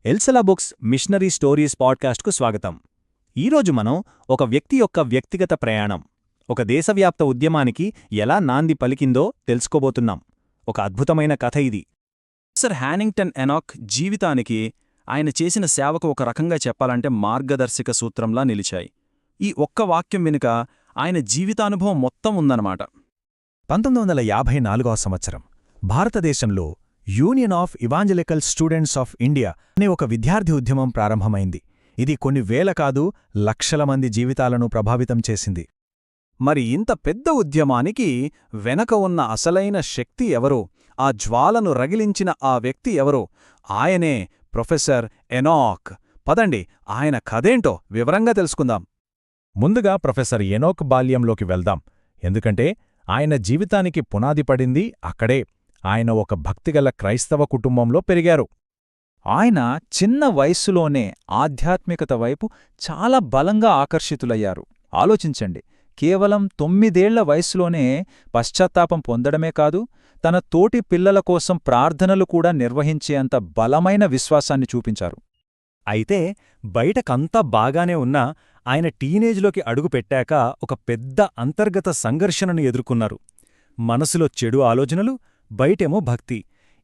ఎల్సలా books machinery stories పాడ్కాస్ట్కు స్వాగతం. ఈరోజు మనం ఒక వ్యక్తి యొక్క వ్యక్తిగత ప్రయాణం, ఒక దేశవ్యాప్త ఉద్యమానికి ఎలా నాంది పలికిందో తెలుసుకోబోతున్నాం. ఒక అద్భుతమైన కథ ఇది. సర్ హ్యానింగ్టన్ ఎనాక్ జీవితానికి ఆయన చేసిన సేవకు ఒక రకంగా చెప్పాలంటే మార్గదర్శక సూత్రంలా నిలిచాయి. ఈ ఒక్క వాక్యం వెనుక ఆయన జీవితానుభవం మొత్తం ఉందన్నమాట. 1954వ సంవత్సరం భారతదేశంలో union of evangelical students of India అనే ఒక విద్యార్థి ఉద్యమం ప్రారంభమైంది. ఇది కొన్ని వేల కాదు, లక్షల మంది జీవితాలను ప్రభావితం చేసింది. మరి ఇంత పెద్ద ఉద్యమానికి వెనక ఉన్న అసలైన శక్తి ఎవరో, ఆ జ్వాలను రగిలించిన ఆ వ్యక్తి ఎవరో? ఆయనే ప్రొఫెసర్ ఎనాక్. పదండి, ఆయన కథేంటో వివరంగా తెలుసుకుందాం. ముందుగా ప్రొఫెసర్ ఎనోక్ బాల్యంలోకి వెళ్దాం. ఎందుకంటే ఆయన జీవితానికి పునాది పడింది అక్కడే. ఆయన ఒక భక్తిగల క్రైస్తవ కుటుంబంలో పెరిగారు. ఆయన చిన్న వయస్సులోనే ఆధ్యాత్మికత వైపు చాలా బలంగా ఆకర్షితులయ్యారు. ఆలోచించండి, కేవలం 9 వయస్సులోనే పశ్చాత్తాపం పొందడమే కాదు, తన తోటి పిల్లల కోసం ప్రార్థనలు కూడా నిర్వహించేంత బలమైన విశ్వాసాన్ని చూపించారు. అయితే బయటకంతా బాగానే ఉన్నా ఆయన టీనేజ్లోకి అడుగుపెట్టాక ఒక పెద్ద అంతర్గత సంఘర్షణను ఎదుర్కొన్నారు. మనసులో చెడు ఆలోచనలు, బయటేమో భక్తి.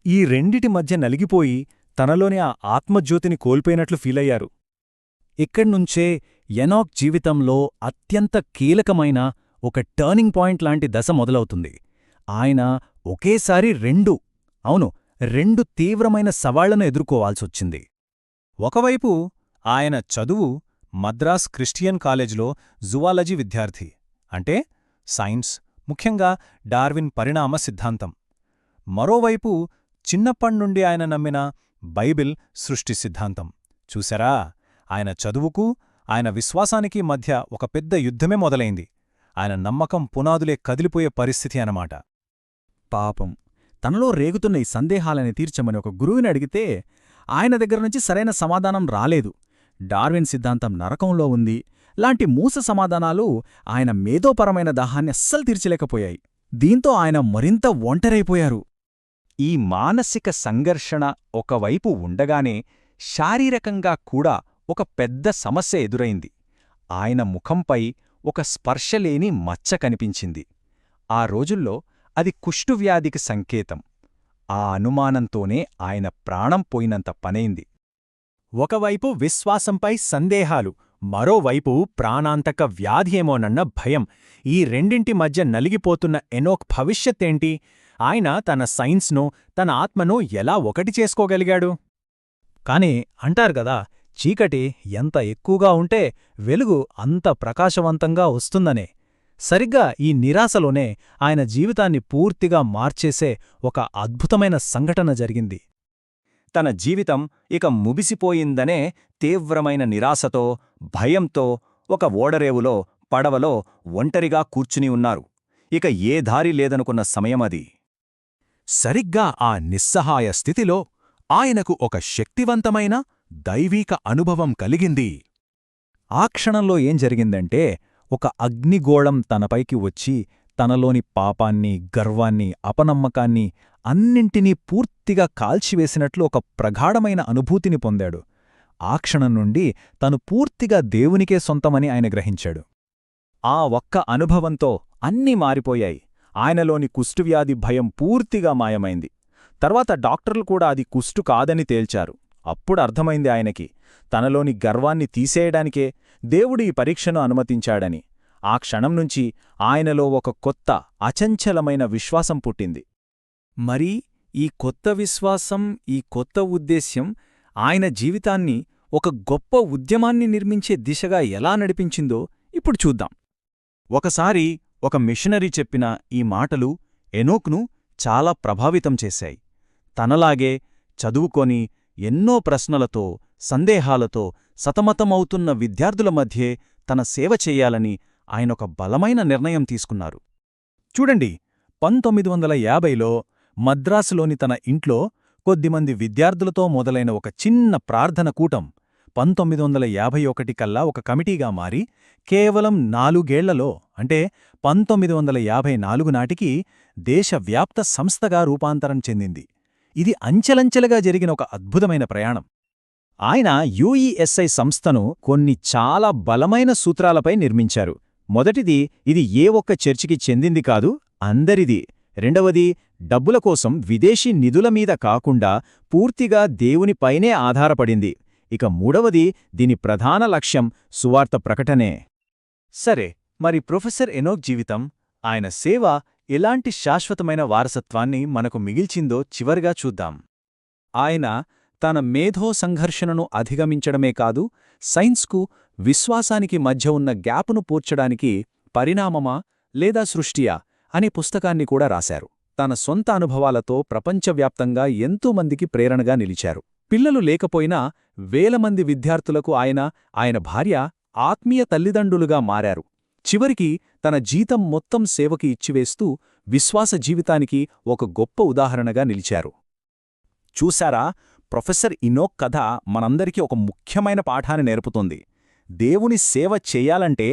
ఈ రెండిటి మధ్య నలిగిపోయి తనలోని ఆ ఆత్మజ్యోతిని కోల్పోయినట్లు ఫీలయ్యారు. ఇక్కడ్నుంచే ఎనాక్ జీవితంలో అత్యంత కీలకమైన ఒక టర్నింగ్ పాయింట్ లాంటి దశ మొదలవుతుంది. ఆయన ఒకేసారి రెండు తీవ్రమైన సవాళ్లను ఎదుర్కోవాల్సొచ్చింది. ఒకవైపు ఆయన చదువు మద్రాస్ క్రిస్టియన్ కాలేజ్లో జువాలజీ విద్యార్థి, అంటే సైన్స్, ముఖ్యంగా డార్విన్ పరిణామ సిద్ధాంతం. మరోవైపు చిన్నప్పణ్నుండి ఆయన నమ్మిన బైబిల్ సృష్టి సిద్ధాంతం. చూశారా, ఆయన చదువుకు, ఆయన విశ్వాసానికి మధ్య ఒక పెద్ద యుద్ధమే మొదలైంది. ఆయన నమ్మకం పునాదులే కదిలిపోయే పరిస్థితి అన్నమాట. పాపం, తనలో రేగుతున్న ఈ సందేహాలని తీర్చమని ఒక గురువుని అడిగితే ఆయన దగ్గరనుంచి సరైన సమాధానం రాలేదు. డార్విన్ సిద్ధాంతం నరకంలో ఉంది లాంటి మూస సమాధానాలు ఆయన మేధోపరమైన దాహాన్ని అస్సలు తీర్చలేకపోయాయి. దీంతో ఆయన మరింత ఒంటరైపోయారు. ఈ మానసిక సంఘర్షణ ఒకవైపు ఉండగానే శారీరకంగా కూడా ఒక పెద్ద సమస్య ఎదురైంది. ఆయన ముఖంపై ఒక స్పర్శలేని మచ్చ కనిపించింది. ఆ రోజుల్లో అది కుష్ఠువ్యాధికి సంకేతం. ఆ అనుమానంతోనే ఆయన ప్రాణం పోయినంత పనైంది. ఒకవైపు విశ్వాసంపై సందేహాలు, మరోవైపు ప్రాణాంతక వ్యాధియేమోనన్న భయం. ఈ రెండింటి మధ్య నలిగిపోతున్న ఎనోక్ భవిష్యత్తేంటి? ఆయన తన సైన్స్ను, తన ఆత్మను ఎలా ఒకటి చేసుకోగలిగాడు? కాని అంటారుగదా, చీకటి ఎంత ఎక్కువగా ఉంటే వెలుగు అంత ప్రకాశవంతంగా వస్తుందనే. సరిగ్గా ఈ నిరాశలోనే ఆయన జీవితాన్ని పూర్తిగా మార్చేసే ఒక అద్భుతమైన సంఘటన జరిగింది. తన జీవితం ఇక ముగిసిపోయిందనే తీవ్రమైన నిరాశతో, భయంతో ఒక ఓడరేవులో, పడవలో ఒంటరిగా కూర్చుని ఉన్నారు. ఇక ఏ దారి లేదనుకున్న సమయమది. సరిగ్గా ఆ నిస్సహాయ స్థితిలో ఆయనకు ఒక శక్తివంతమైన దైవీక అనుభవం కలిగింది. ఆ క్షణంలో ఏం జరిగిందంటే, ఒక అగ్నిగోళం తనపైకి వచ్చి తనలోని పాపాన్ని, గర్వాన్ని, అపనమ్మకాన్ని అన్నింటినీ పూర్తిగా కాల్చివేసినట్లు ఒక ప్రగాఢమైన అనుభూతిని పొందాడు. ఆ క్షణం నుండి తను పూర్తిగా దేవునికే సొంతమని ఆయన గ్రహించాడు. ఆ ఒక్క అనుభవంతో అన్నీ మారిపోయాయి. ఆయనలోని కుష్ఠువ్యాధి భయం పూర్తిగా మాయమైంది. తర్వాత డాక్టర్లు కూడా అది కుష్టు కాదని తేల్చారు. అప్పుడు అర్థమైంది ఆయనకి, తనలోని గర్వాన్ని తీసేయడానికే దేవుడు ఈ పరీక్షను అనుమతించాడని. ఆ క్షణం నుంచి ఆయనలో ఒక కొత్త, అచంచలమైన విశ్వాసం పుట్టింది. మరి ఈ కొత్త విశ్వాసం, ఈ కొత్త ఉద్దేశ్యం ఆయన జీవితాన్ని ఒక గొప్ప ఉద్యమాన్ని నిర్మించే దిశగా ఎలా నడిపించిందో ఇప్పుడు చూద్దాం. ఒకసారి ఒక మిషనరీ చెప్పిన ఈ మాటలు ఎనోక్ను చాలా ప్రభావితం చేశాయి. తనలాగే చదువుకొని ఎన్నో ప్రశ్నలతో, సందేహాలతో సతమతమవుతున్న విద్యార్థుల మధ్యే తన సేవ చెయ్యాలని ఆయనొక బలమైన నిర్ణయం తీసుకున్నారు. చూడండి, 1950లో మద్రాసులోని తన ఇంట్లో కొద్దిమంది విద్యార్థులతో మొదలైన ఒక చిన్న ప్రార్థన కూటం 1951 కల్లా ఒక కమిటీగా మారి కేవలం 4 ఏళ్లలో, అంటే 1954 నాటికి దేశవ్యాప్త సంస్థగా రూపాంతరం చెందింది. ఇది అంచెలంచెలుగా జరిగిన ఒక అద్భుతమైన ప్రయాణం. ఆయన యుఈఎస్ఐ సంస్థను కొన్ని చాలా బలమైన సూత్రాలపై నిర్మించారు. మొదటిది, ఇది ఏ ఒక్క చర్చికి చెందింది కాదు, అందరిది. రెండవది, డబ్బుల కోసం విదేశీ నిధుల మీద కాకుండా పూర్తిగా దేవునిపైనే ఆధారపడింది. ఇక మూడవది, దీని ప్రధాన లక్ష్యం సువార్త ప్రకటనే. సరే, మరి ప్రొఫెసర్ ఎనోక్ జీవితం, ఆయన సేవ ఎలాంటి శాశ్వతమైన వారసత్వాన్ని మనకు మిగిల్చిందో చివరిగా చూద్దాం. ఆయన తన మేధో సంఘర్షణను అధిగమించడమే కాదు, సైన్స్కు, విశ్వాసానికి మధ్య ఉన్న గ్యాపును పూడ్చడానికి పరిణామమా లేదా సృష్టియా అనే పుస్తకాన్ని కూడా రాశారు. తన సొంత అనుభవాలతో ప్రపంచవ్యాప్తంగా ఎంతోమందికి ప్రేరణగా నిలిచారు. పిల్లలు లేకపోయినా వేలమంది విద్యార్థులకు ఆయన భార్య ఆత్మీయ తల్లిదండ్రులుగా మారారు. చివరికి తన జీతం మొత్తం సేవకి ఇచ్చివేస్తూ విశ్వాస జీవితానికి ఒక గొప్ప ఉదాహరణగా నిలిచారు. చూశారా, ప్రొఫెసర్ ఇనోక్ కథ మనందరికీ ఒక ముఖ్యమైన పాఠాన్ని నేర్పుతుంది. దేవుని సేవ చెయ్యాలంటే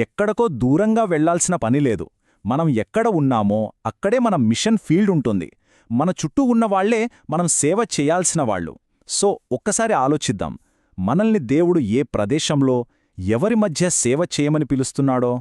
ఎక్కడికో దూరంగా వెళ్లాల్సిన పనిలేదు. మనం ఎక్కడ ఉన్నామో అక్కడే మన మిషన్ ఫీల్డ్ ఉంటుంది. మన చుట్టూ ఉన్నవాళ్లే మనం సేవ చెయ్యాల్సిన వాళ్ళు. సో ఒక్కసారి ఆలోచిద్దాం, మనల్ని దేవుడు ఏ ప్రదేశంలో, ఎవరి మధ్య సేవ చేయమని పిలుస్తున్నాడో.